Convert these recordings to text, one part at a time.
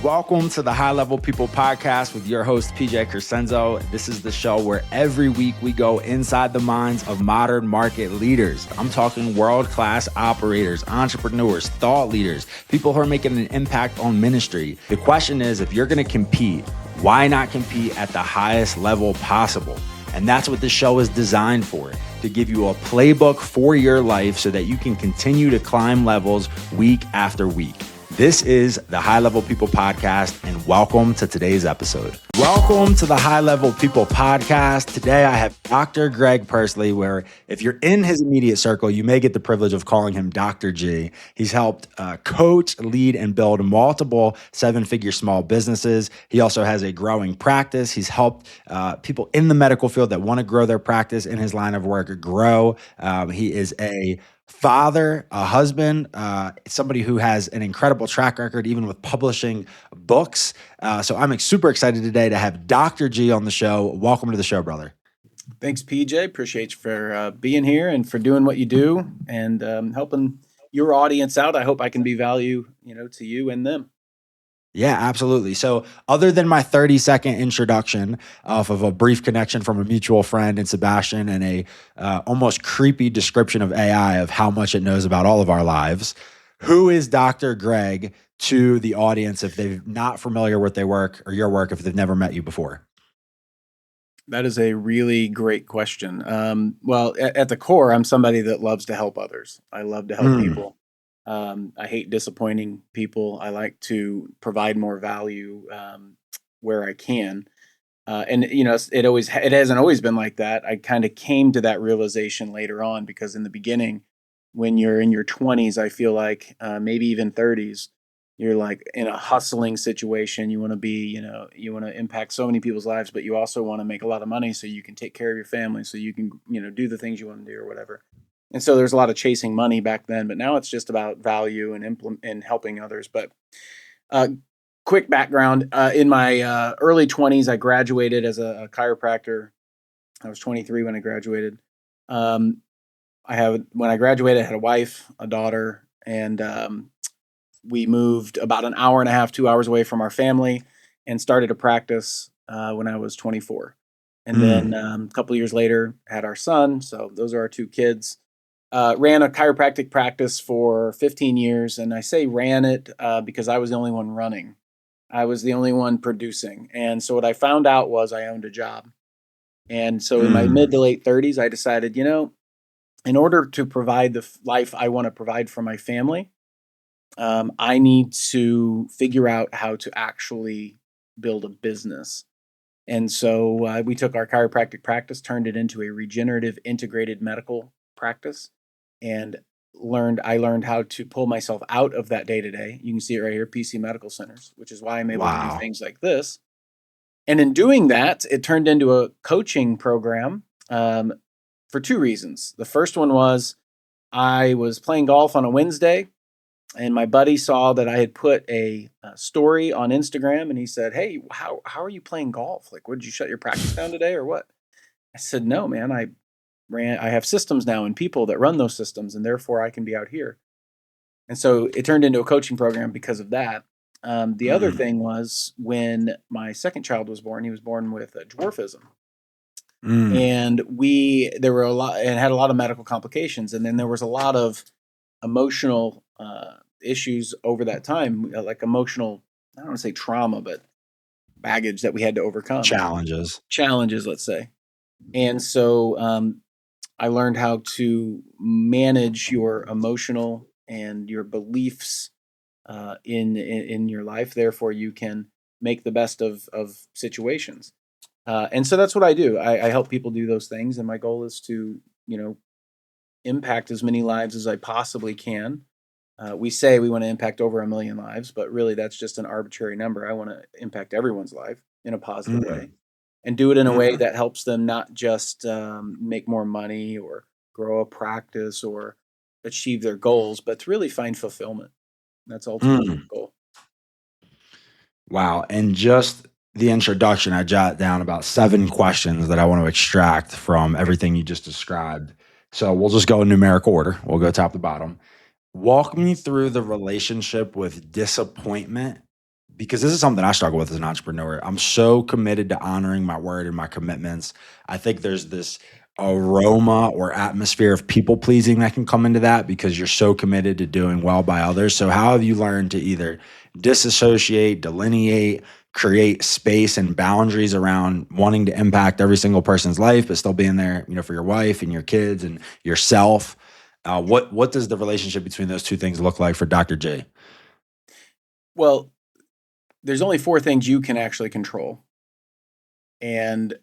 Welcome to the High Level People Podcast with your host, PJ Crescenzo. This is the show where every week we go inside the minds of modern market leaders. I'm talking world-class operators, entrepreneurs, thought leaders, people who are making an impact on ministry. The question is, if you're going to compete, why not compete at the highest level possible? And that's what this show is designed for, to give you a playbook for your life so that you can continue to climb levels week after week. This is the High Level People Podcast, and welcome to today's episode. Welcome to the High Level People Podcast. Today I have Dr. Greg Perley, where if you're in his immediate circle, you may get the privilege of calling him Dr. G. He's helped coach, lead, and build multiple seven-figure small businesses. He also has a growing practice. He's helped people in the medical field that want to grow their practice in his line of work grow. He is a father, a husband, somebody who has an incredible track record, even with publishing books. So I'm super excited today to have Dr. G on the show. Welcome to the show, brother. Thanks, PJ. Appreciate you for being here and for doing what you do and helping your audience out. I hope I can be value, to you and them. Yeah, absolutely. So other than my 30-second introduction off of a brief connection from a mutual friend in Sebastian and a almost creepy description of AI of how much it knows about all of our lives, who is Dr. Greg to the audience if they're not familiar with their work or your work, if they've never met you before? That is a really great question. Well, at the core, I'm somebody that loves to help others. I love to help people. I hate disappointing people. I like to provide more value where I can. It hasn't always been like that. I kind of came to that realization later on because in the beginning, when you're in your 20s, I feel like maybe even 30s, you're like in a hustling situation. You want to be, you want to impact so many people's lives, but you also want to make a lot of money so you can take care of your family, so you can, do the things you want to do or whatever. And so there's a lot of chasing money back then, but now it's just about value and helping others. But quick background, in my early 20s, I graduated as a chiropractor. I was 23 when I graduated. When I graduated, I had a wife, a daughter, and we moved about an hour and a half, 2 hours away from our family and started a practice when I was 24. And then a couple of years later, had our son. So those are our two kids. Ran a chiropractic practice for 15 years. And I say ran it because I was the only one running. I was the only one producing. And so what I found out was I owned a job. And so in my mid to late 30s, I decided, in order to provide the life I want to provide for my family, I need to figure out how to actually build a business. And so we took our chiropractic practice, turned it into a regenerative integrated medical practice, and I learned how to pull myself out of that day-to-day. You can see it right here, PC Medical Centers, which is why I'm able to do things like this. And in doing that, it turned into a coaching program for two reasons. The first one was I was playing golf on a Wednesday, and my buddy saw that I had put a story on Instagram, and he said, "Hey, how are you playing golf? Like, did you shut your practice down today or what?" I said, "No, man, I have systems now and people that run those systems, and therefore I can be out here." And so it turned into a coaching program because of that. The other thing was when my second child was born, he was born with dwarfism. And there were had a lot of medical complications. And then there was a lot of emotional issues over that time, like emotional, I don't want to say trauma, but baggage that we had to overcome. Challenges, let's say. And so I learned how to manage your emotional and your beliefs in your life. Therefore, you can make the best of situations. And so that's what I do. I help people do those things. And my goal is to, impact as many lives as I possibly can. We say we want to impact over 1 million lives, but really that's just an arbitrary number. I want to impact everyone's life in a positive way. And do it in a way that helps them not just make more money or grow a practice or achieve their goals, but to really find fulfillment. That's ultimately the goal. Wow. And just the introduction, I jot down about 7 questions that I want to extract from everything you just described. So we'll just go in numerical order. We'll go top to bottom. Walk me through the relationship with disappointment because this is something I struggle with as an entrepreneur. I'm so committed to honoring my word and my commitments. I think there's this aroma or atmosphere of people pleasing that can come into that because you're so committed to doing well by others. So how have you learned to either disassociate, delineate, create space and boundaries around wanting to impact every single person's life, but still being there, for your wife and your kids and yourself? What does the relationship between those two things look like for Dr. J? Well, there's only four things you can actually control. And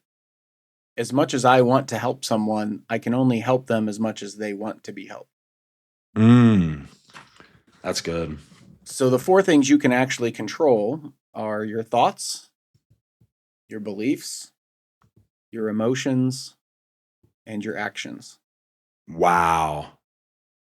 as much as I want to help someone, I can only help them as much as they want to be helped. Mm, that's good. So the four things you can actually control are your thoughts, your beliefs, your emotions, and your actions. Wow.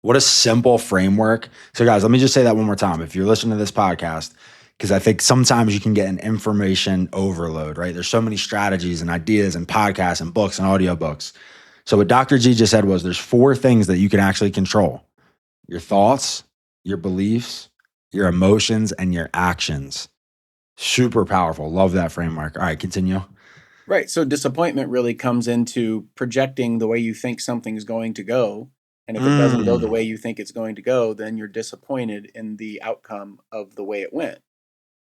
What a simple framework. So, guys, let me just say that one more time. If you're listening to this podcast, because I think sometimes you can get an information overload, right? There's so many strategies and ideas and podcasts and books and audiobooks. So, what Dr. G just said was there's four things that you can actually control: your thoughts, your beliefs, your emotions, and your actions. Super powerful. Love that framework. All right, continue. Right. So disappointment really comes into projecting the way you think something's going to go. And if it doesn't go the Mm, way you think it's going to go, then you're disappointed in the outcome of the way it went.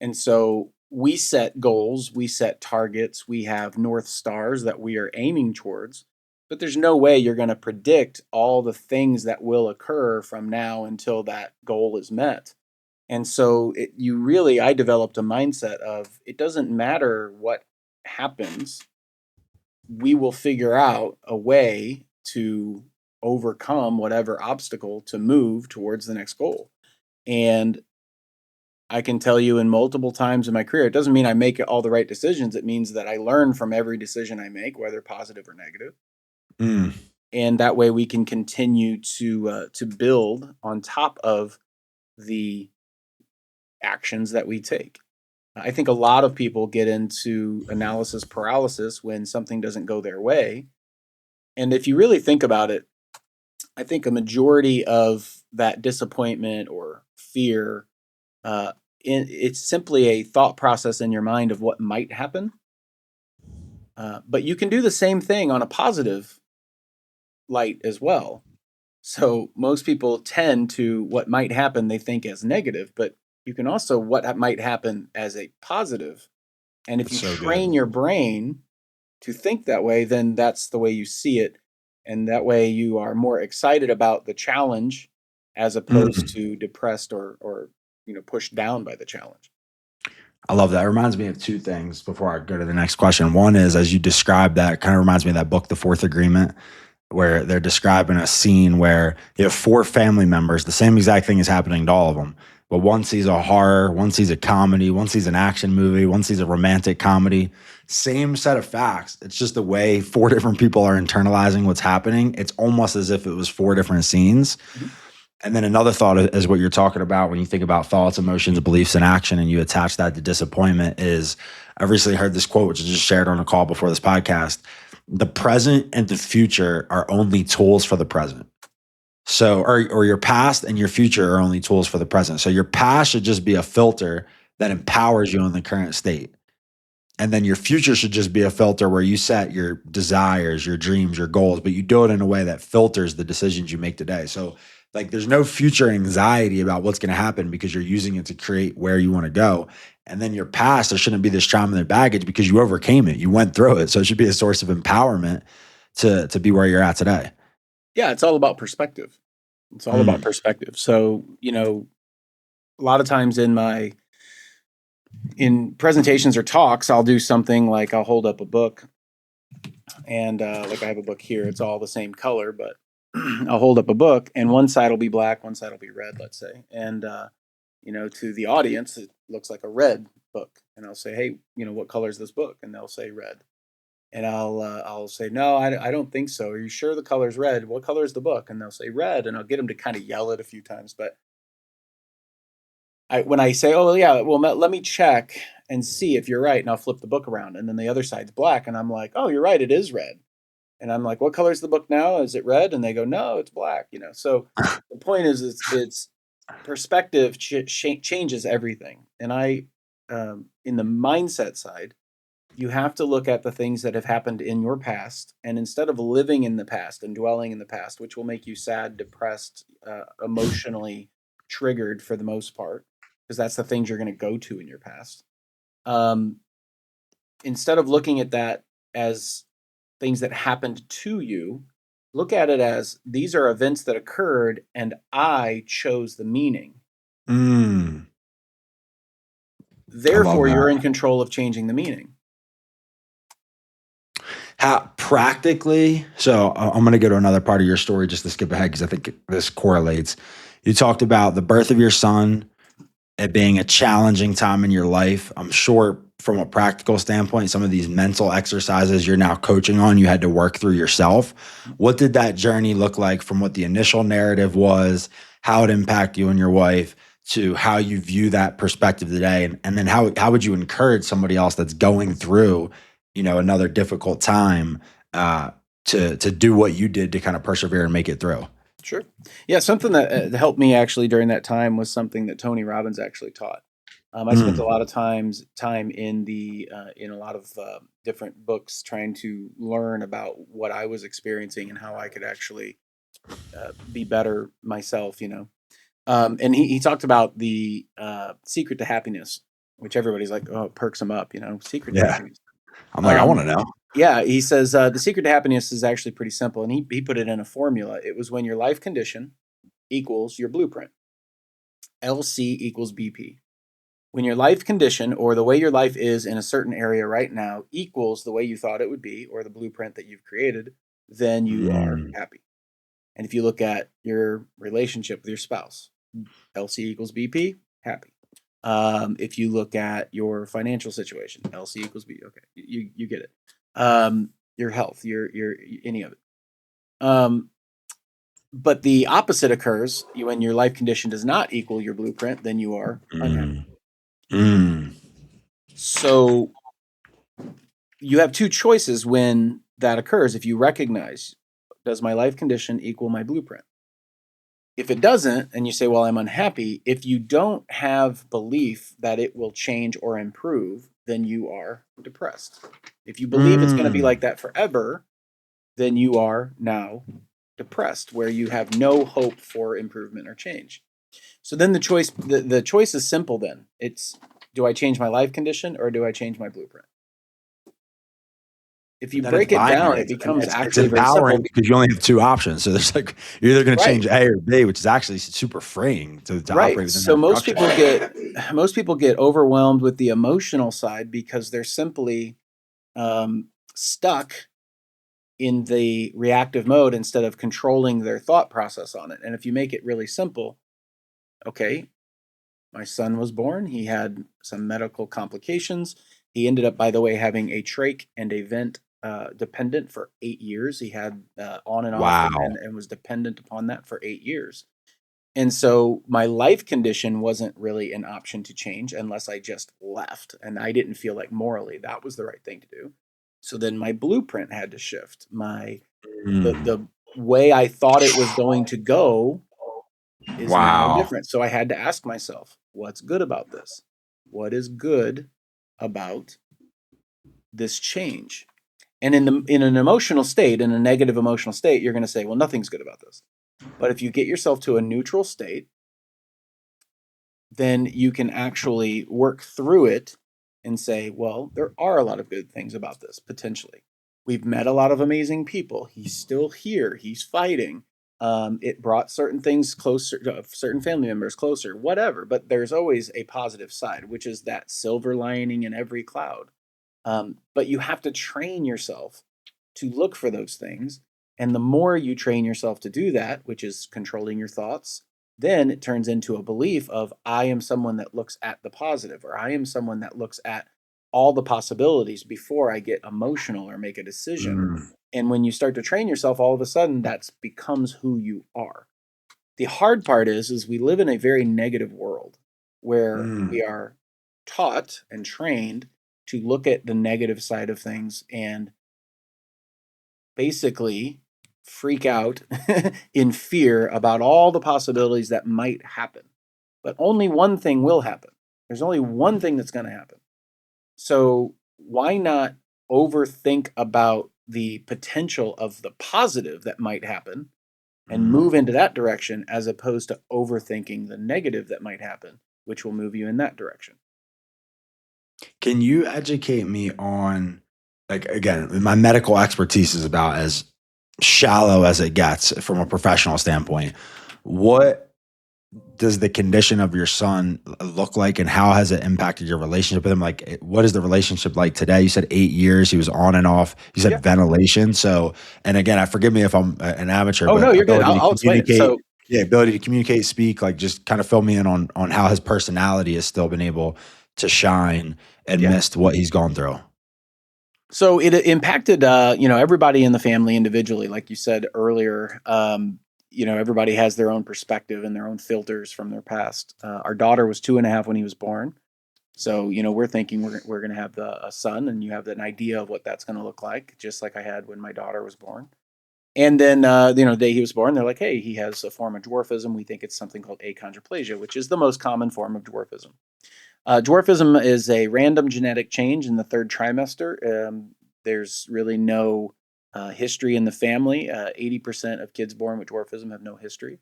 And so we set goals, we set targets, we have North Stars that we are aiming towards, but there's no way you're going to predict all the things that will occur from now until that goal is met. And so I developed a mindset of it doesn't matter what happens, we will figure out a way to overcome whatever obstacle to move towards the next goal. And I can tell you in multiple times in my career, it doesn't mean I make all the right decisions. It means that I learn from every decision I make, whether positive or negative. mm. And that way we can continue to build on top of the actions that we take. I think a lot of people get into analysis paralysis when something doesn't go their way. And if you really think about it, I think a majority of that disappointment or fear, uh, it's simply a thought process in your mind of what might happen. But you can do the same thing on a positive light as well. So most people tend to what might happen they think as negative, but you can also what might happen as a positive. And if That's you so good. train your brain to think that way, then that's the way you see it. And that way you are more excited about the challenge as opposed Mm. to depressed or pushed down by the challenge. I love that. It reminds me of two things before I go to the next question. One is, as you described that, it kind of reminds me of that book, The Fourth Agreement, where they're describing a scene where you have four family members. The same exact thing is happening to all of them. But one sees a horror, one sees a comedy, one sees an action movie, one sees a romantic comedy. Same set of facts. It's just the way four different people are internalizing what's happening. It's almost as if it was four different scenes. Mhm. And then another thought is what you're talking about when you think about thoughts, emotions, beliefs, and action, and you attach that to disappointment. Is I've recently heard this quote, which I just shared on a call before this podcast. The present and the future are only tools for the present. So, or your past and your future are only tools for the present. So your past should just be a filter that empowers you in the current state. And then your future should just be a filter where you set your desires, your dreams, your goals, but you do it in a way that filters the decisions you make today. So, like, there's no future anxiety about what's going to happen because you're using it to create where you want to go. And then your past, there shouldn't be this trauma and baggage because you overcame it, you went through it. So, it should be a source of empowerment to be where you're at today. Yeah, it's all about perspective. It's all about Mm, perspective. So, a lot of times in presentations or talks, I'll do something like I'll hold up a book and like I have a book here, it's all the same color, but I'll hold up a book and one side will be black, one side will be red, let's say. And, to the audience, it looks like a red book. And I'll say, hey, what color is this book? And they'll say red. And I'll say, no, I don't think so. Are you sure the color's red? What color is the book? And they'll say red. And I'll get them to kind of yell it a few times. But when I say, oh, yeah, well, let me check and see if you're right. And I'll flip the book around. And then the other side's black. And I'm like, oh, you're right. It is red. And I'm like, what color is the book now? Is it red? And they go, no, it's black. So the point is, it's perspective changes everything. And in the mindset side, you have to look at the things that have happened in your past, and instead of living in the past and dwelling in the past, which will make you sad, depressed, emotionally triggered for the most part, because that's the things you're going to go to in your past. Instead of looking at that as things that happened to you, look at it as these are events that occurred and I chose the meaning. I love Therefore, you're in that. control of changing the meaning. How practically, so I'm going to go to another part of your story just to skip ahead because I think this correlates. You talked about the birth of your son, it being a challenging time in your life. I'm sure from a practical standpoint, some of these mental exercises you're now coaching on, you had to work through yourself. What did that journey look like from what the initial narrative was, how it impacted you and your wife, to how you view that perspective today? And then how would you encourage somebody else that's going through, another difficult time, to do what you did to kind of persevere and make it through? Sure. Yeah, something that helped me actually during that time was something that Tony Robbins actually taught. I spent a lot of time in a lot of different books trying to learn about what I was experiencing and how I could actually be better myself. And he talked about the secret to happiness, which everybody's like, oh, it perks them up. Secret to Yeah. happiness. I'm like, I want to know. Yeah, he says the secret to happiness is actually pretty simple, and he put it in a formula. It was when your life condition equals your blueprint. LC equals BP. When your life condition, or the way your life is in a certain area right now, equals the way you thought it would be, or the blueprint that you've created, then you are happy. And if you look at your relationship with your spouse, LC equals BP, happy. If you look at your financial situation, LC equals B. Okay, you get it. Your health, your any of it. But the opposite occurs when your life condition does not equal your blueprint. Then you are unhappy. So you have two choices when that occurs. If you recognize, does my life condition equal my blueprint? If it doesn't, and you say, well, I'm unhappy, if you don't have belief that it will change or improve, then you are depressed. If you believe it's going to be like that forever, then you are now depressed, where you have no hope for improvement or change. So then the choice is simple then. It's, do I change my life condition or do I change my blueprint? If you Then it's break it down, binary. it becomes It's actually very empowering simple. because you only have two options. So there's like, you're either going to Right. change A or B, which is actually super freeing to Right. operate within So that most structure. people get overwhelmed with the emotional side because they're simply stuck in the reactive mode instead of controlling their thought process on it. And if you make it really simple, okay, my son was born. He had some medical complications. He ended up, by the way, having a trach and a vent dependent for 8 years. He had on and off Wow. and was dependent upon that for 8 years. And so my life condition wasn't really an option to change unless I just left. And I didn't feel like morally that was the right thing to do. So then my blueprint had to shift. The way I thought it was going to go is now Wow. different. So I had to ask myself, what's good about this? What is good about this change? And in an emotional state, in a negative emotional state, you're going to say, well, nothing's good about this. But if you get yourself to a neutral state, then you can actually work through it and say, well, there are a lot of good things about this, potentially. We've met a lot of amazing people. He's still here. He's fighting. It brought certain things closer, certain family members closer, whatever. But there's always a positive side, which is that silver lining in every cloud. But you have to train yourself to look for those things. And the more you train yourself to do that, which is controlling your thoughts, then it turns into a belief of, I am someone that looks at the positive, or I am someone that looks at all the possibilities before I get emotional or make a decision. And when you start to train yourself, all of a sudden that becomes who you are. The hard part is we live in a very negative world where we are taught and trained to look at the negative side of things and basically freak out in fear about all the possibilities that might happen. But only one thing will happen. There's only one thing that's going to happen. So why not overthink about the potential of the positive that might happen and move into that direction, as opposed to overthinking the negative that might happen, which will move you in that direction? Can you educate me on, like, again, my medical expertise is about as shallow as it gets from a professional standpoint. What does the condition of your son look like, and how has it impacted your relationship with him? Like, what is the relationship like today? You said 8 years. He was on and off. You said Yeah. ventilation. So, and again, forgive me if I'm an amateur, Oh, no, but you're good. ability to I'll explain it. communicate. So Yeah, ability to communicate, speak, like just kind of fill me in on how his personality has still been able to shine and yeah. missed what he's gone through. So it impacted, everybody in the family individually, like you said earlier. Everybody has their own perspective and their own filters from their past. Our daughter was 2.5 when he was born. So, we're thinking we're going to have a son, and you have an idea of what that's going to look like, just like I had when my daughter was born. And then, the day he was born, they're like, hey, he has a form of dwarfism. We think it's something called achondroplasia, which is the most common form of dwarfism. Dwarfism is a random genetic change in the third trimester. There's really no history in the family. 80% of kids born with dwarfism have no history.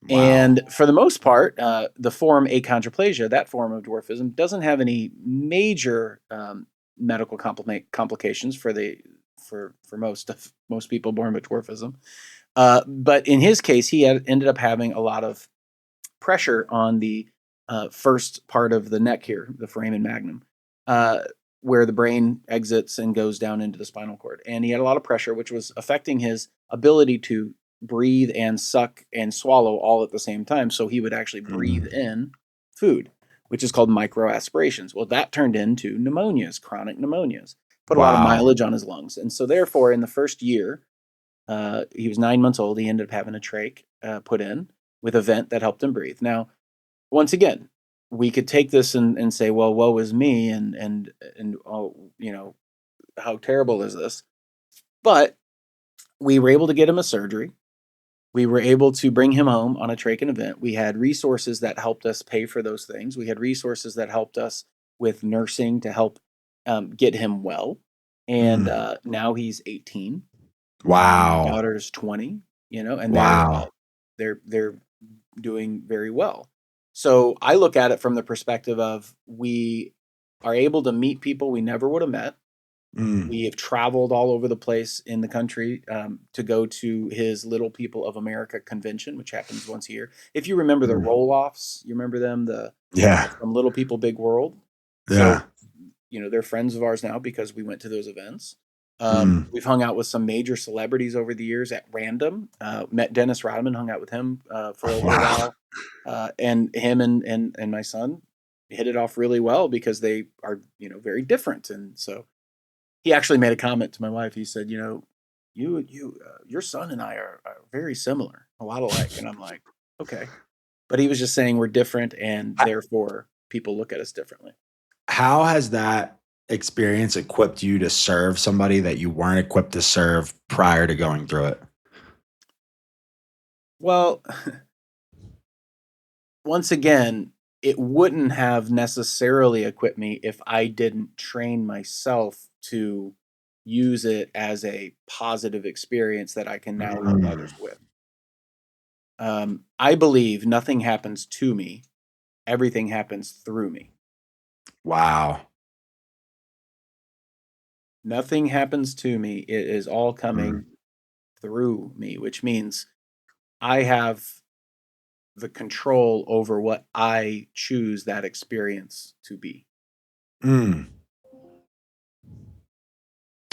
Wow. And for the most part, the form achondroplasia, that form of dwarfism, doesn't have any major medical complications for most people born with dwarfism. But in his case, he ended up having a lot of pressure on the first part of the neck here, the foramen magnum, where the brain exits and goes down into the spinal cord. And he had a lot of pressure, which was affecting his ability to breathe and suck and swallow all at the same time. So he would actually breathe in food, which is called microaspirations. Well, that turned into pneumonias, chronic pneumonias, put a lot of mileage on his lungs. And so therefore, in the first year, he was 9 months old, he ended up having a trach put in with a vent that helped him breathe. Now, once again, we could take this and say, well, woe is me, and oh, how terrible is this? But we were able to get him a surgery. We were able to bring him home on a trach and a vent. We had resources that helped us pay for those things. We had resources that helped us with nursing to help get him well. And now he's 18. Wow. My daughter's 20. And Wow. they're doing very well. So I look at it from the perspective of, we are able to meet people we never would have met. We have traveled all over the place in the country to go to his Little People of America convention, which happens once a year. If you remember the roll-offs, you remember them, from Little People Big World. Yeah. So, they're friends of ours now because we went to those events. We've hung out with some major celebrities over the years at random. Met Dennis Rodman, hung out with him for a little while. And him and my son hit it off really well because they are, very different. And so he actually made a comment to my wife. He said, your son and I are very similar, a lot alike. And I'm like, okay. But he was just saying we're different, and therefore people look at us differently. How has that experience equipped you to serve somebody that you weren't equipped to serve prior to going through it? Well, once again, it wouldn't have necessarily equipped me if I didn't train myself to use it as a positive experience that I can now help others with. I believe nothing happens to me, everything happens through me. Wow. Nothing happens to me, it is all coming through me, which means I have the control over what I choose that experience to be.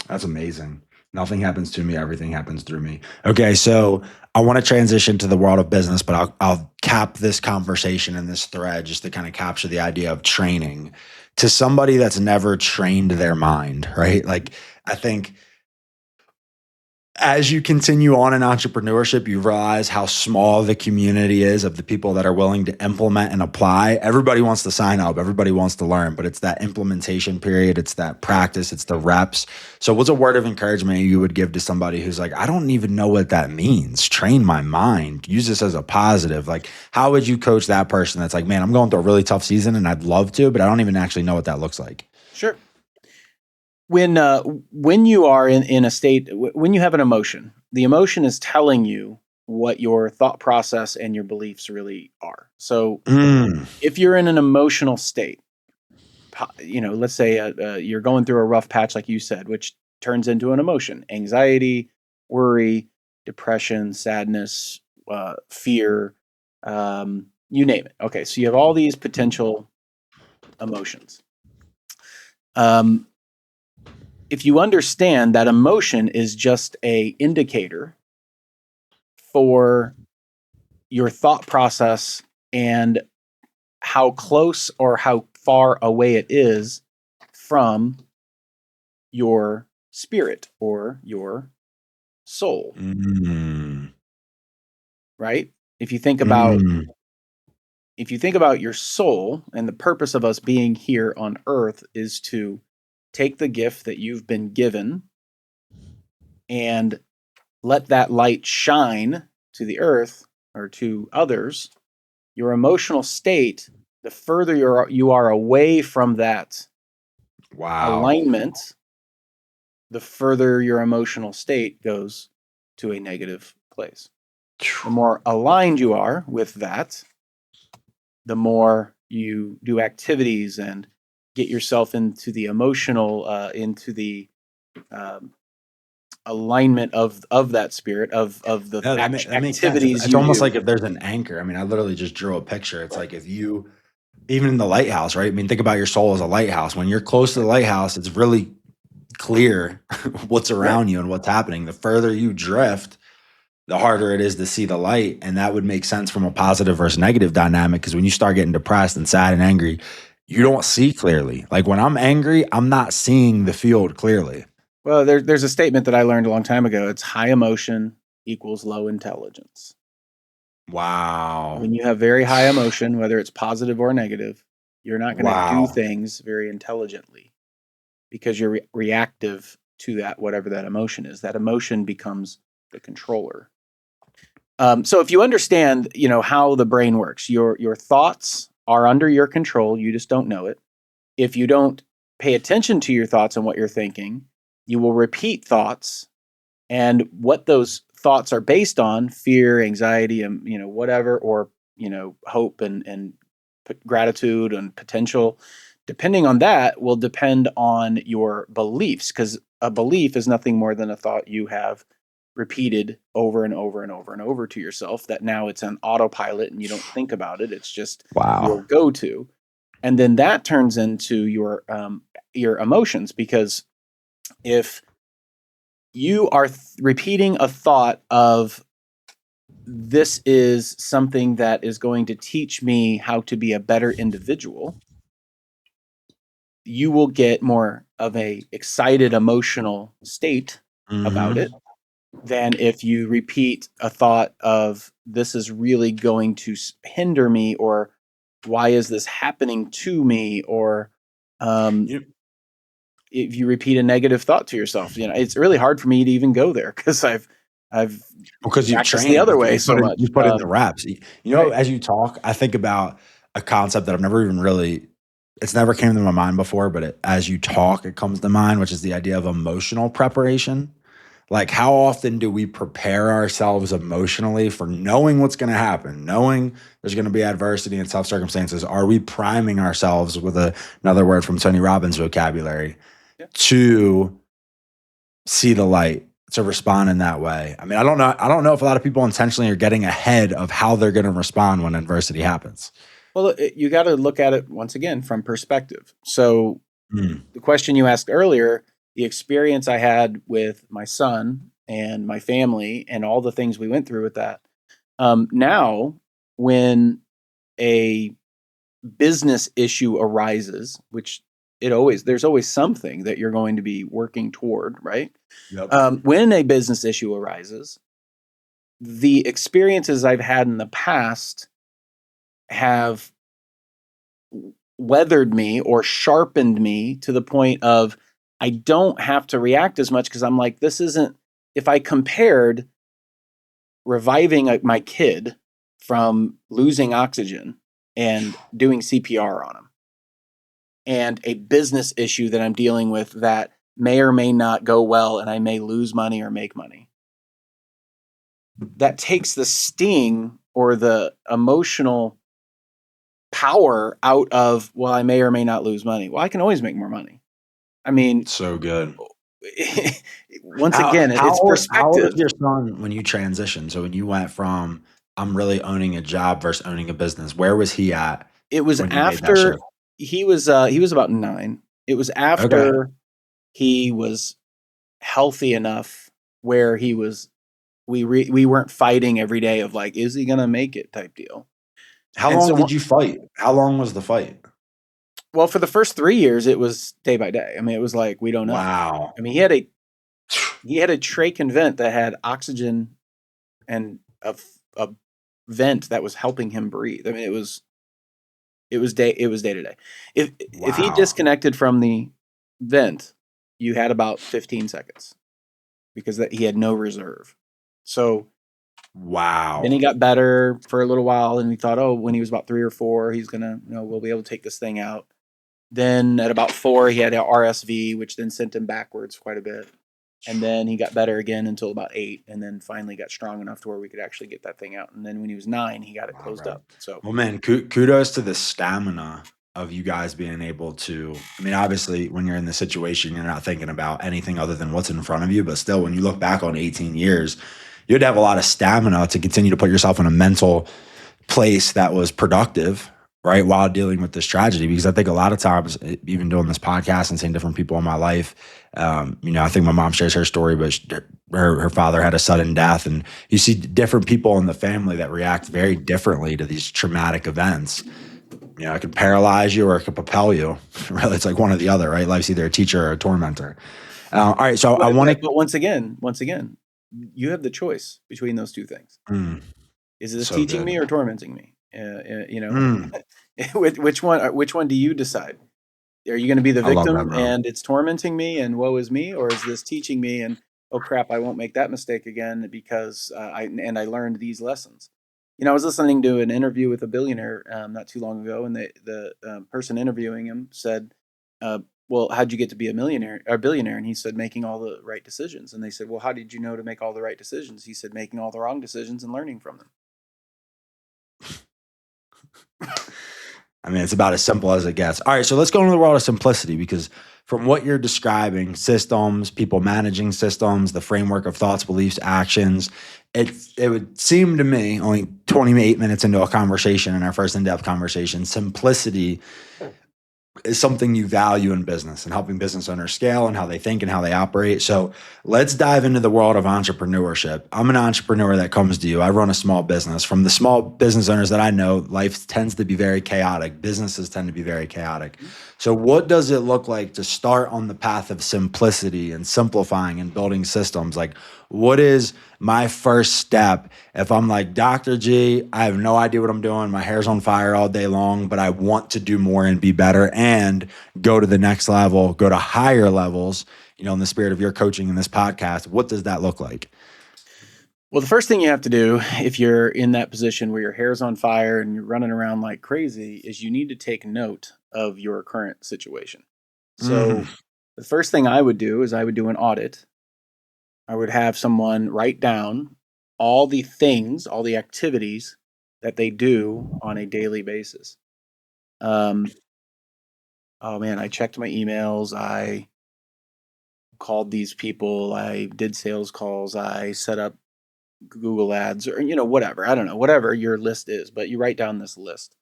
That's amazing. Nothing happens to me, everything happens through me. Okay, so I want to transition to the world of business, but I'll cap this conversation in this thread just to kind of capture the idea of training to somebody that's never trained their mind, right? Like, I think as you continue on in entrepreneurship, you realize how small the community is of the people that are willing to implement and apply. Everybody wants to sign up, everybody wants to learn, but it's that implementation period, it's that practice, it's the reps. So, what's a word of encouragement you would give to somebody who's like, I don't even know what that means? Train my mind, use this as a positive. Like, how would you coach that person that's like, man, I'm going through a really tough season and I'd love to, but I don't even actually know what that looks like? Sure. When you are in a state, when you have an emotion, the emotion is telling you what your thought process and your beliefs really are. So if you're in an emotional state, let's say you're going through a rough patch, like you said, which turns into an emotion: anxiety, worry, depression, sadness, fear, you name it. Okay, so you have all these potential emotions. If you understand that emotion is just a indicator for your thought process and how close or how far away it is from your spirit or your soul, right? If you think about your soul, and the purpose of us being here on earth is to take the gift that you've been given and let that light shine to the earth or to others. Your emotional state, the further you are away from that alignment, the further your emotional state goes to a negative place. The more aligned you are with that, the more you do activities and get yourself into the emotional, into the alignment of that spirit, of the That makes sense. activities It's you almost do. like if there's an anchor. I mean, I literally just drew a picture. It's like if you, even in the lighthouse, right? I mean, think about your soul as a lighthouse. When you're close to the lighthouse, it's really clear what's around you and what's happening. The further you drift, the harder it is to see the light. And that would make sense from a positive versus negative dynamic, because when you start getting depressed and sad and angry, you don't see clearly. Like when I'm angry, I'm not seeing the field clearly. Well, there's a statement that I learned a long time ago. It's high emotion equals low intelligence. Wow. When you have very high emotion, whether it's positive or negative, you're not going to do things very intelligently because you're reactive to that, whatever that emotion is. That emotion becomes the controller. So if you understand, how the brain works, your thoughts are under your control. You just don't know it. If you don't pay attention to your thoughts and what you're thinking, you will repeat thoughts, and what those thoughts are based on: fear, anxiety, and whatever, or hope and gratitude and potential. Depending on that will depend on your beliefs, because a belief is nothing more than a thought you have repeated over and over and over and over to yourself, that now it's an autopilot and you don't think about it. It's just your go-to. And then that turns into your emotions, because if you are repeating a thought of, this is something that is going to teach me how to be a better individual, you will get more of a excited emotional state about it than if you repeat a thought of, this is really going to hinder me, or why is this happening to me, or if you repeat a negative thought to yourself. It's really hard for me to even go there, because I've because you've practiced trained the other way so much. You put in the reps. As you talk, I think about a concept that I've never even really, it's never came to my mind before, but as you talk, it comes to mind, which is the idea of emotional preparation. Like, how often do we prepare ourselves emotionally for knowing what's going to happen, knowing there's going to be adversity and tough circumstances? Are we priming ourselves, with another word from Tony Robbins' vocabulary, to see the light, to respond in that way? I mean, I don't know if a lot of people intentionally are getting ahead of how they're going to respond when adversity happens. Well, you got to look at it once again from perspective. So the question you asked earlier, the experience I had with my son and my family and all the things we went through with that. Now, when a business issue arises, which there's always something that you're going to be working toward, right? Yep. When a business issue arises, the experiences I've had in the past have weathered me or sharpened me to the point of I don't have to react as much because I'm like, this isn't, if I compared reviving my kid from losing oxygen and doing CPR on him and a business issue that I'm dealing with that may or may not go well and I may lose money or make money, that takes the sting or the emotional power out of, well, I may or may not lose money. Well, I can always make more money. I mean, So good. once again, it's How old perspective. was your son when you transitioned? So when you went from I'm really owning a job versus owning a business, where was he at It was when you made that after shift? he was about 9. It was Okay. after he was healthy enough where he was we weren't fighting every day of like, is he gonna make it type deal. How And long so, did you fight? How long was the fight? well, for the first 3 years, it was day by day. I mean, it was like, we don't know. Wow. I mean, he had a trach and vent that had oxygen and a vent that was helping him breathe. I mean, it was day to day. If he Wow. disconnected from the vent, you had about 15 seconds because he had no reserve. So then he Wow. got better for a little while, and we thought, oh, when he was about 3 or 4, he's gonna, we'll be able to take this thing out. Then at about 4, he had a RSV, which then sent him backwards quite a bit. And then he got better again until about 8, and then finally got strong enough to where we could actually get that thing out. And then when he was 9, he got it Wow, closed bro. up. So Well, man, kudos to the stamina of you guys being able to. I mean, obviously, when you're in the situation, you're not thinking about anything other than what's in front of you. But still, when you look back on 18 years, you'd have a lot of stamina to continue to put yourself in a mental place that was productive, right, while dealing with this tragedy. Because I think a lot of times, even doing this podcast and seeing different people in my life, I think my mom shares her story, but her father had a sudden death, and you see different people in the family that react very differently to these traumatic events. It could paralyze you or it could propel you. Really, it's like one or the other, right? Life's either a teacher or a tormentor. All right, so I want to. but once again, you have the choice between those two things. Is this So teaching me good. or tormenting me? Which one do you decide? Are you going to be the I love that, victim bro. and it's tormenting me and woe is me, or is this teaching me and, oh crap, I won't make that mistake again because I learned these lessons. I was listening to an interview with a billionaire not too long ago, and the person interviewing him said, "Well, how'd you get to be a millionaire or billionaire?" And he said, "Making all the right decisions." And they said, "Well, how did you know to make all the right decisions?" He said, "Making all the wrong decisions and learning from them." I mean, it's about as simple as it gets. All right, so let's go into the world of simplicity, because from what you're describing, systems, people managing systems, the framework of thoughts, beliefs, actions, it would seem to me, only 28 minutes into a conversation, in our first in-depth conversation, simplicity is something you value in business and helping business owners scale and how they think and how they operate. So let's dive into the world of entrepreneurship. I'm an entrepreneur that comes to you. I run a small business. From the small business owners that I know, life tends to be very chaotic. Businesses tend to be very chaotic. So what does it look like to start on the path of simplicity and simplifying and building systems? Like, what is my first step if I'm like, Dr. G, I have no idea what I'm doing. My hair's on fire all day long, but I want to do more and be better and go to the next level, go to higher levels, in the spirit of your coaching in this podcast. What does that look like? Well, the first thing you have to do if you're in that position where your hair's on fire and you're running around like crazy is you need to take note of your current situation. So the first thing I would do is I would do an audit. I would have someone write down all the things, all the activities that they do on a daily basis. Oh man, I checked my emails. I called these people. I did sales calls. I set up Google ads or, whatever. I don't know, whatever your list is, but you write down this list.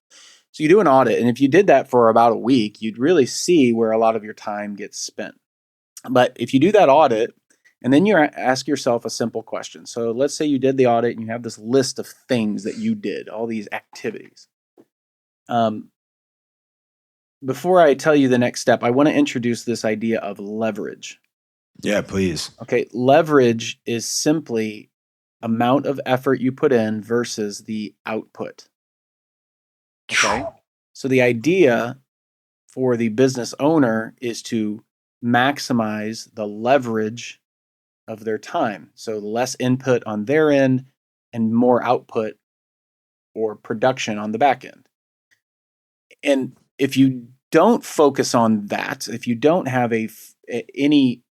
So you do an audit. And if you did that for about a week, you'd really see where a lot of your time gets spent. But if you do that audit and then you ask yourself a simple question. So let's say you did the audit and you have this list of things that you did, all these activities. before I tell you the next step, I want to introduce this idea of leverage. Yeah, please. Okay, leverage is simply amount of effort you put in versus the output. Okay, so the idea for the business owner is to maximize the leverage of their time. So less input on their end and more output or production on the back end. And if you don't focus on that, if you don't have any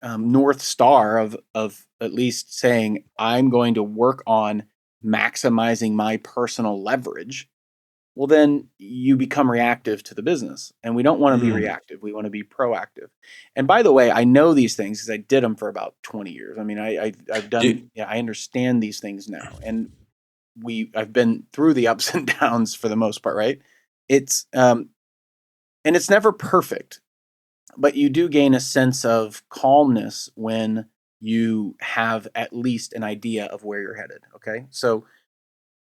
North Star of at least saying, I'm going to work on maximizing my personal leverage, well, then you become reactive to the business. And we don't want to be reactive. We want to be proactive. And by the way, I know these things because I did them for about 20 years. I mean, I've done, I understand these things now. And I've been through the ups and downs for the most part, right? And it's never perfect, but you do gain a sense of calmness when you have at least an idea of where you're headed. Okay. So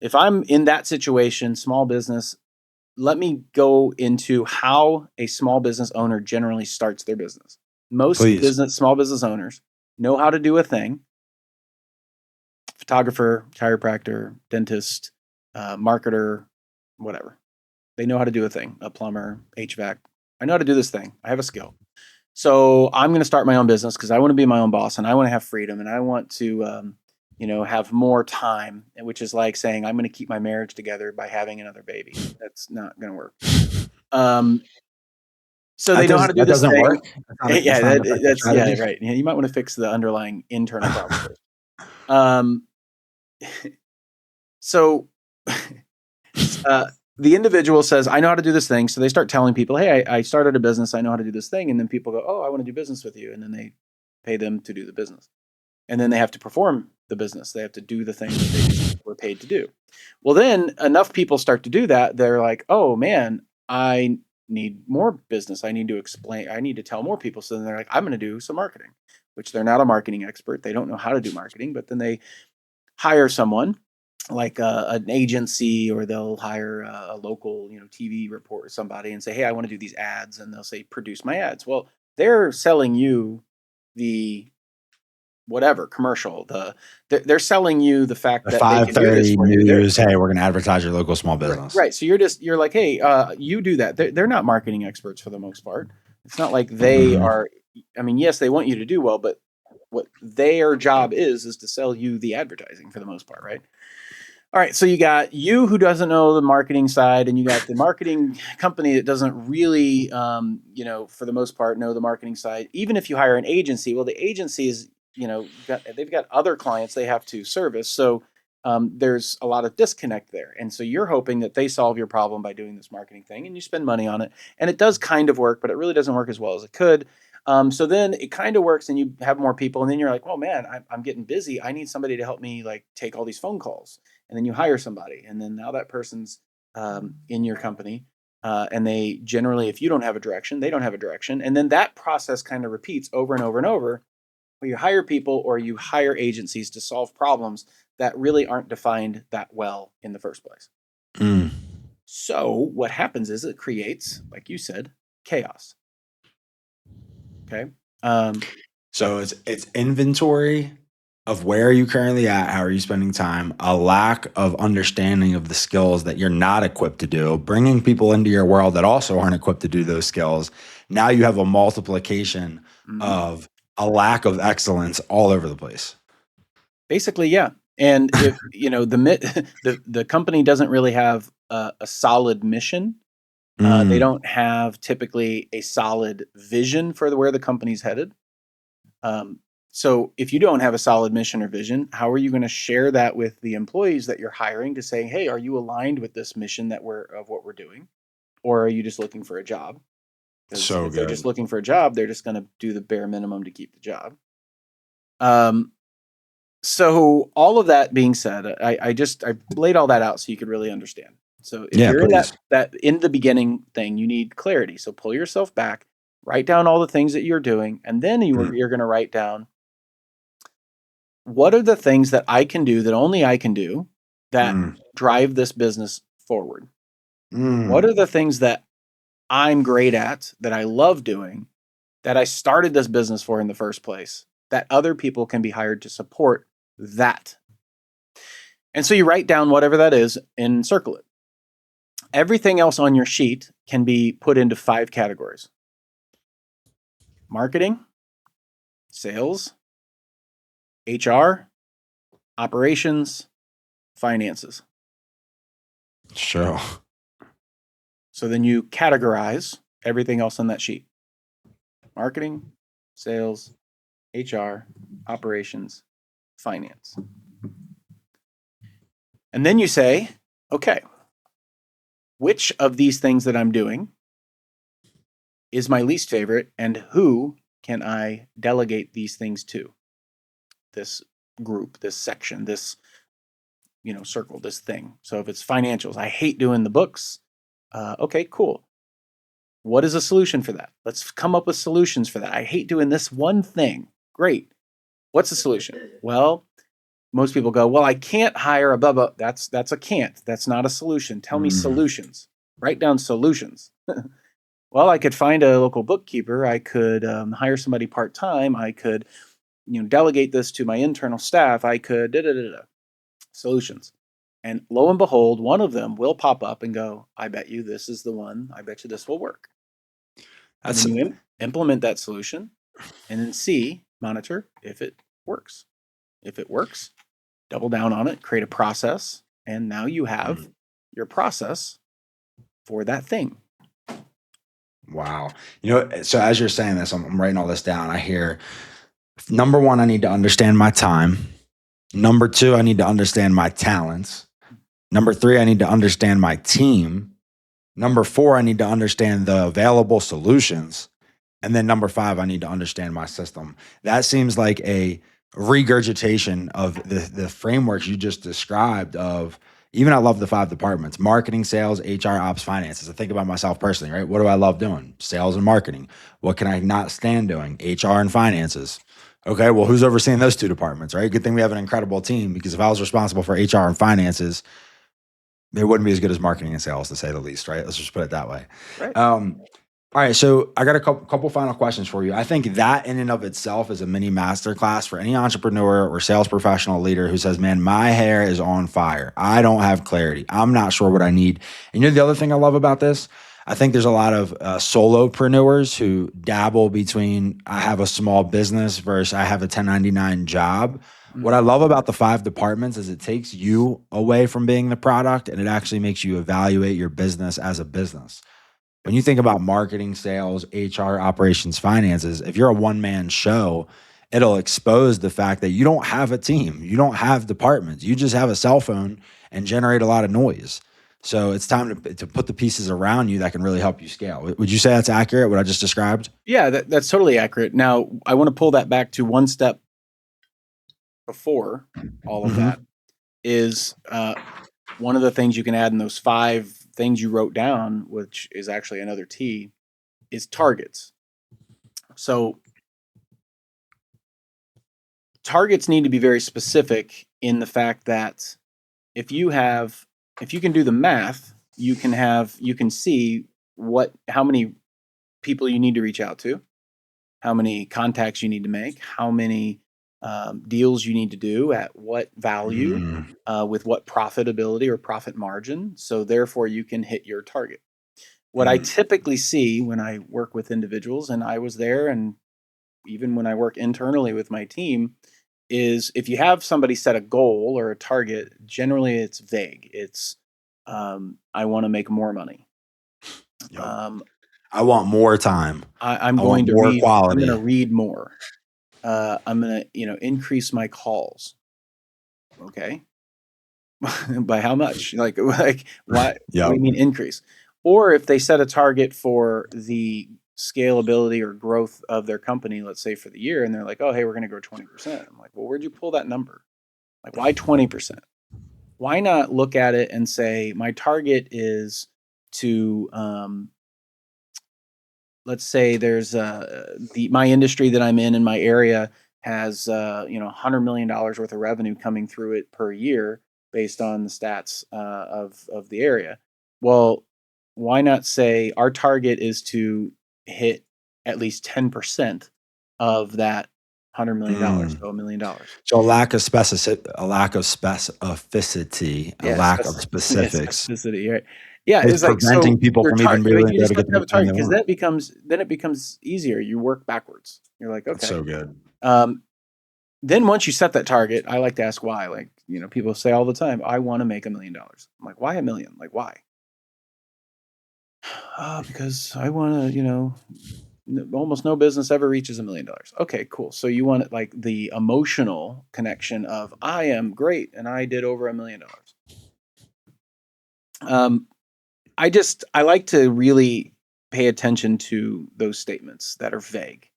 if I'm in that situation, small business, let me go into how a small business owner generally starts their business. Most small business owners know how to do a thing. Photographer, chiropractor, dentist, marketer, whatever. They know how to do a thing. A plumber, HVAC. I know how to do this thing. I have a skill. So I'm going to start my own business because I want to be my own boss and I want to have freedom and I want to, have more time, which is like saying I'm going to keep my marriage together by having another baby. That's not going to work. So they know how to do this thing. Work. That's right. Yeah, you might want to fix the underlying internal problem first. So the individual says, I know how to do this thing. So they start telling people, hey, I started a business. I know how to do this thing. And then people go, oh, I want to do business with you. And then they pay them to do the business. And then they have to perform the business. They have to do the thing that they were paid to do. Well, then enough people start to do that. They're like, oh, man, I need more business. I need to explain. I need to tell more people. So then they're like, I'm going to do some marketing, which they're not a marketing expert. They don't know how to do marketing, but then they hire someone like an agency, or they'll hire a local, TV reporter, somebody, and say, hey, I want to do these ads. And they'll say, produce my ads. Well, they're selling you the whatever commercial, they're selling you the fact that they can do this for you. News, hey, we're going to advertise your local small business. Right. So you're like, hey, you do that. They're not marketing experts for the most part. It's not like they are. I mean, yes, they want you to do well, but what their job is to sell you the advertising for the most part, right? All right, so you got you who doesn't know the marketing side, and you got the marketing company that doesn't really, for the most part, know the marketing side. Even if you hire an agency, well, the agency is, they've got other clients they have to service, so there's a lot of disconnect there. And so you're hoping that they solve your problem by doing this marketing thing, and you spend money on it, and it does kind of work, but it really doesn't work as well as it could. So then it kind of works, and you have more people, and then you're like, oh man, I'm getting busy. I need somebody to help me like take all these phone calls. And then you hire somebody, and then now that person's in your company, and they generally, if you don't have a direction, they don't have a direction, and then that process kind of repeats over and over and over. Where you hire people or you hire agencies to solve problems that really aren't defined that well in the first place. So what happens is it creates, like you said, chaos. Okay. So it's inventory of where are you currently at, how are you spending time, a lack of understanding of the skills that you're not equipped to do, bringing people into your world that also aren't equipped to do those skills. Now you have a multiplication of a lack of excellence all over the place. Basically, yeah. And if the company doesn't really have a solid mission, they don't have typically a solid vision for where the company's headed. So if you don't have a solid mission or vision, how are you going to share that with the employees that you're hiring to say, hey, are you aligned with this mission of what we're doing? Or are you just looking for a job? So if they're just looking for a job, they're just going to do the bare minimum to keep the job. So all of that being said, I laid all that out so you could really understand. So if you're in that in the beginning thing, you need clarity. So pull yourself back, write down all the things that you're doing, and then you're going to write down, what are the things that I can do that only I can do that drive this business forward? What are the things that I'm great at, that I love doing, that I started this business for in the first place, that other people can be hired to support that. And so you write down whatever that is and circle it. Everything else on your sheet can be put into 5 categories: marketing, sales, HR, operations, finances. Sure. So then you categorize everything else on that sheet: marketing, sales, HR, operations, finance. And then you say, okay, which of these things that I'm doing is my least favorite, and who can I delegate these things to? This group, this section, this, circle, this thing. So if it's financials, I hate doing the books. Okay, cool. What is a solution for that? Let's come up with solutions for that. I hate doing this one thing. Great. What's the solution? Well, most people go, well, I can't hire a blah, blah. That's a can't. That's not a solution. Tell me solutions. Write down solutions. Well, I could find a local bookkeeper. I could hire somebody part-time. I could, delegate this to my internal staff. I could solutions. And lo and behold, one of them will pop up and go, I bet you this is the one. I bet you this will work. And then you implement that solution and then monitor if it works. If it works, double down on it, create a process, and now you have your process for that thing. Wow. So as you're saying this, I'm writing all this down. I hear, number 1, I need to understand my time. Number 2, I need to understand my talents. Number 3, I need to understand my team. Number 4, I need to understand the available solutions. And then number 5, I need to understand my system. That seems like a regurgitation of the frameworks you just described of, even I love the 5 departments: marketing, sales, HR, ops, finances. I think about myself personally, right? What do I love doing? Sales and marketing. What can I not stand doing? HR and finances. Okay, well, who's overseeing those 2 departments, right? Good thing we have an incredible team, because if I was responsible for HR and finances, it wouldn't be as good as marketing and sales, to say the least, right? Let's just put it that way. Right. All right, so I got a couple final questions for you. I think that in and of itself is a mini masterclass for any entrepreneur or sales professional leader who says, man, my hair is on fire. I don't have clarity. I'm not sure what I need. And the other thing I love about this, I think there's a lot of solopreneurs who dabble between, I have a small business versus I have a 1099 job. What I love about the 5 departments is it takes you away from being the product, and it actually makes you evaluate your business as a business. When you think about marketing, sales, HR, operations, finances, if you're a one-man show, it'll expose the fact that you don't have a team. You don't have departments. You just have a cell phone and generate a lot of noise. So it's time to put the pieces around you that can really help you scale. Would you say that's accurate, what I just described? Yeah, that's totally accurate. Now, I want to pull that back to one step before all of that is one of the things you can add in those 5 things you wrote down, which is actually another T, is targets. So targets need to be very specific in the fact that if you can do the math, you can see how many people you need to reach out to, how many contacts you need to make, how many deals you need to do at what value, with what profitability or profit margin. So therefore you can hit your target. What I typically see when I work with individuals, and I was there, and even when I work internally with my team, is if you have somebody set a goal or a target, generally it's vague. It's, I want to make more money. Yep. I want more time. I'm I going want to more read. quality. I'm going to read more. I'm going to, increase my calls. Okay. By how much? Like why? What do you mean increase? Or if they set a target for the scalability or growth of their company, let's say for the year, and they're like, oh, hey, we're going to grow 20%. I'm like, well, where'd you pull that number? Like, why 20%? Why not look at it and say, my target is to, let's say there's my industry that I'm in my area has $100 million worth of revenue coming through it per year based on the stats of the area. Well, why not say our target is to hit at least 10% of that $100 million, so $1 million. So a lack of specificity, a lack of specificity, a Yeah, lack of specifics specificity, right? Yeah, is it's like, so preventing people from even being like, able you to just get have to the have a time target they because want. then it becomes easier. You work backwards. You're like, That's okay. so good. Then once you set that target, I like to ask why. Like, people say all the time, I want to make $1 million. I'm like, why $1 million? Like, why? Because I want to, almost no business ever reaches $1 million. Okay, cool. So you want like the emotional connection of I am great and I did over $1 million. I like to really pay attention to those statements that are vague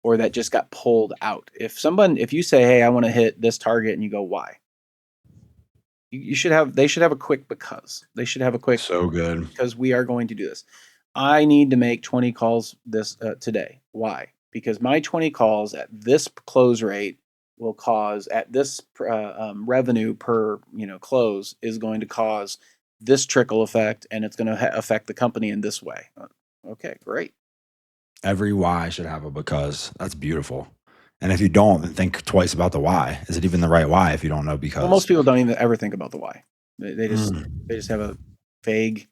or that just got pulled out. If you say, hey, I want to hit this target, and you go, why? They should have a quick because. They should have a quick So good. because we are going to do this. I need to make 20 calls this today. Why? Because my 20 calls at this close rate will cause at this revenue per close is going to cause this trickle effect, and it's going to affect the company in this way. Okay, great. Every why should have a because. That's beautiful. And if you don't, then think twice about the why. Is it even the right why if you don't know because? Well, most people don't even ever think about the why. They just have a vague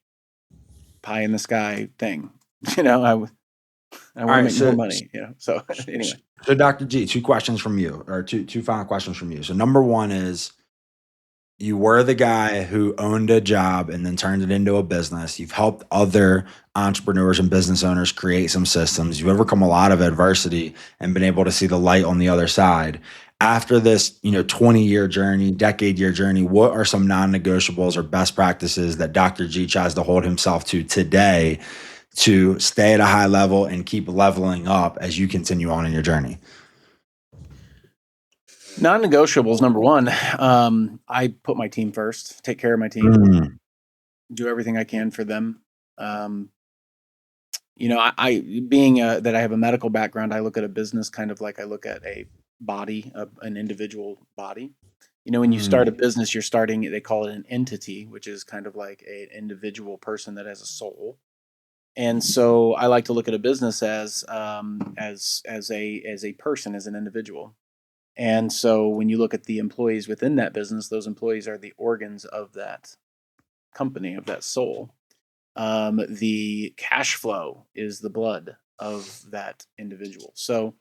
pie in the sky thing. I want to make more money. So anyway. So Dr. G, two questions from you, or two final questions from you. So number one is, you were the guy who owned a job and then turned it into a business. You've helped other entrepreneurs and business owners create some systems. You've overcome a lot of adversity and been able to see the light on the other side. After this, 20-year journey, decade-year journey, what are some non-negotiables or best practices that Dr. G tries to hold himself to today to stay at a high level and keep leveling up as you continue on in your journey? Non-negotiables, number one, I put my team first, take care of my team, do everything I can for them. I being that I have a medical background, I look at a business kind of like I look at a body, an individual body. When you start a business, they call it an entity, which is kind of like an individual person that has a soul. And so I like to look at a business as a person, as an individual. And so when you look at the employees within that business, those employees are the organs of that company, of that soul. The cash flow is the blood of that individual. So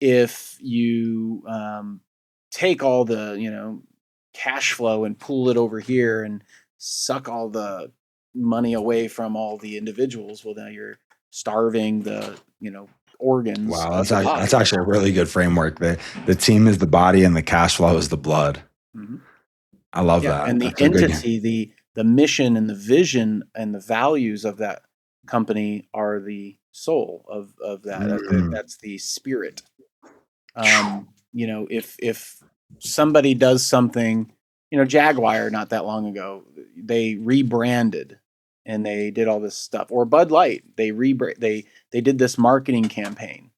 if you take all the cash flow and pool it over here and suck all the money away from all the individuals, well, now you're starving the organs Wow, of the body. that's actually a really good framework. The team is the body and the cash flow is the blood. Mm-hmm. I love that. And the That's a good- entity, the mission and the vision and the values of that company are the soul of that. That's the spirit. If somebody does something, Jaguar not that long ago, they rebranded and they did all this stuff. Or Bud Light, they did this marketing campaign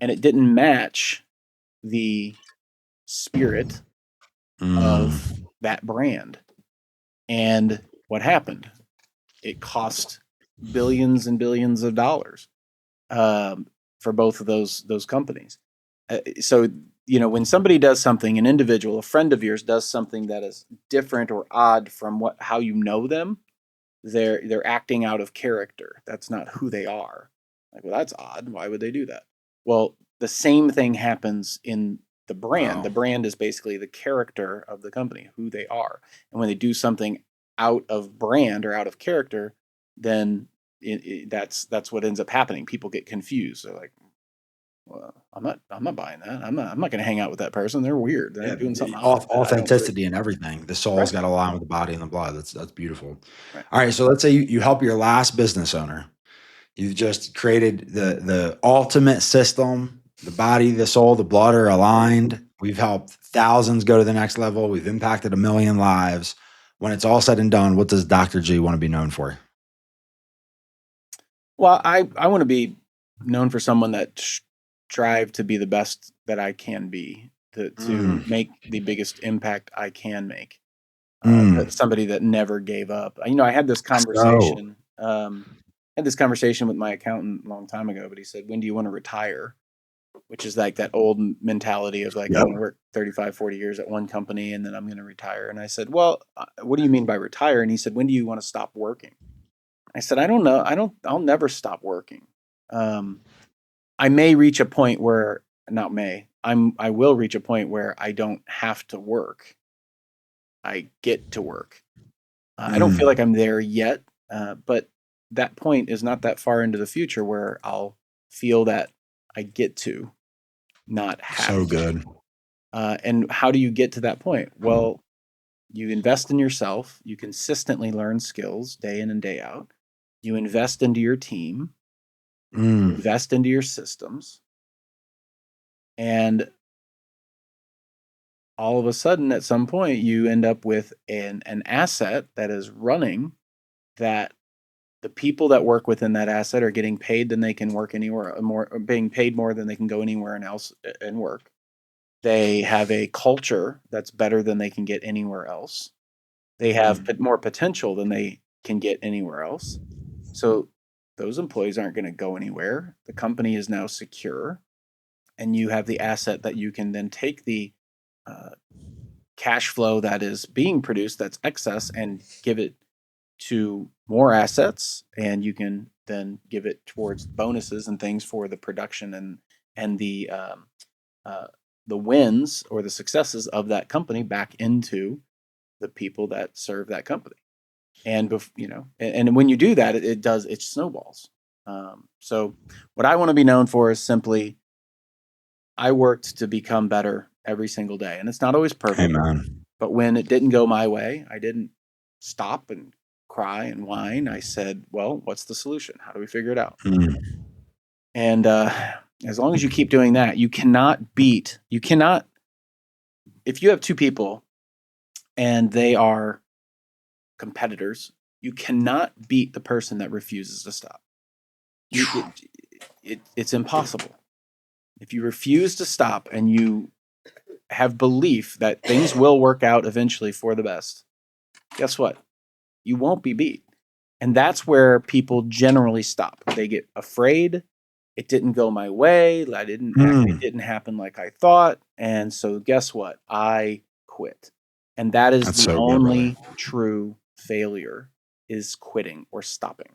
and it didn't match the spirit of that brand. And what happened? It cost billions and billions of dollars for both of those companies. So when somebody does something, an individual, a friend of yours does something that is different or odd from how you know them, they're acting out of character. That's not who they are. Like, well, that's odd. Why would they do that? Well, the same thing happens in the brand. Wow. The brand is basically the character of the company, who they are. And when they do something out of brand or out of character, then that's what ends up happening. People get confused. They're like, well, I'm not buying that. I'm not going to hang out with that person. They're weird. They're doing something odd. Authenticity and everything. The soul's Right. got to align with the body and the blood. That's beautiful. Right. All right. So let's say you help your last business owner. You've just created the ultimate system. The body, the soul, the blood are aligned. We've helped thousands go to the next level. We've impacted 1 million lives. When it's all said and done, what does Dr. G want to be known for? Well, I want to be known for someone that strive to be the best that I can be, to make the biggest impact I can make. Somebody that never gave up. I had this conversation had this conversation with my accountant a long time ago, but he said, when do you want to retire? Which is like that old mentality of like, I want to work 35, 40 years at one company and then I'm going to retire. And I said, well, what do you mean by retire? And he said, when do you want to stop working? I said, I don't know. I'll never stop working. I may reach a point where, I will reach a point where I don't have to work. I get to work. I don't feel like I'm there yet, but that point is not that far into the future where I'll feel that I get to not have So to. good. And how do you get to that point? Well, you invest in yourself. You consistently learn skills day in and day out. You invest into your team. You invest into your systems. And all of a sudden, at some point, you end up with an asset that is running, that the people that work within that asset are getting paid than they can work anywhere more, or being paid more than they can go anywhere else and work. They have a culture that's better than they can get anywhere else. They have more potential than they can get anywhere else. So those employees aren't going to go anywhere. The company is now secure, and you have the asset that you can then take the cash flow that is being produced, that's excess, and give it to more assets, and you can then give it towards bonuses and things for the production and the wins or the successes of that company back into the people that serve that company. And and when you do that, it snowballs. So what I want to be known for is simply, I worked to become better every single day, and it's not always perfect. Amen. But when it didn't go my way, I didn't stop and cry and whine. I said, well, what's the solution? How do we figure it out? And as long as you keep doing that, you cannot, if you have two people and they are competitors, you cannot beat the person that refuses to stop. It's impossible. If you refuse to stop and you have belief that things will work out eventually for the best, guess what? You won't be beat. And that's where people generally stop. They get afraid. It didn't go my way. It didn't happen like I thought. And so guess what? I quit. And that is the only true failure, is quitting or stopping.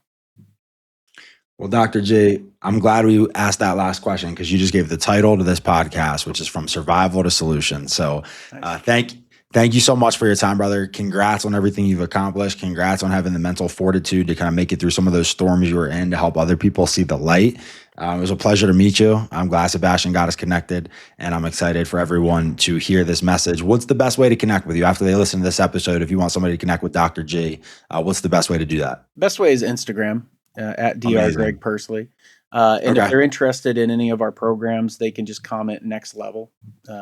Well, Dr. J, I'm glad we asked that last question, because you just gave the title to this podcast, which is From Survival to Solution. So Nice. Thank you so much for your time, brother. Congrats on everything you've accomplished. Congrats on having the mental fortitude to kind of make it through some of those storms you were in to help other people see the light. It was a pleasure to meet you. I'm glad Sebastian got us connected, and I'm excited for everyone to hear this message. What's the best way to connect with you after they listen to this episode? If you want somebody to connect with Dr. J, what's the best way to do that? Best way is Instagram. At Dr. Greg Perley. And if they're interested in any of our programs, they can just comment next level,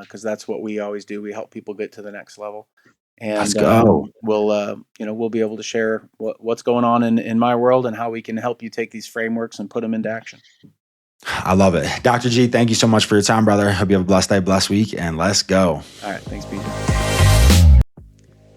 because that's what we always do. We help people get to the next level. And let's go. We'll be able to share what's going on in my world and how we can help you take these frameworks and put them into action. I love it. Dr. G, thank you so much for your time, brother. Hope you have a blessed day, blessed week, and let's go. All right. Thanks, PJ.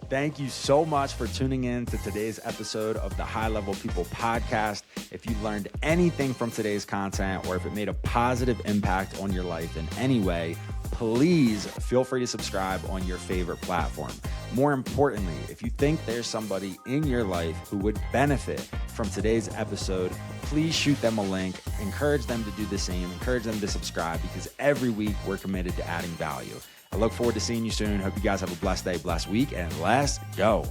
Thank you so much for tuning in to today's episode of the High Level People podcast. If you learned anything from today's content, or if it made a positive impact on your life in any way, please feel free to subscribe on your favorite platform. More importantly, if you think there's somebody in your life who would benefit from today's episode, please shoot them a link, encourage them to do the same, encourage them to subscribe, because every week we're committed to adding value. I look forward to seeing you soon. Hope you guys have a blessed day, blessed week, and let's go.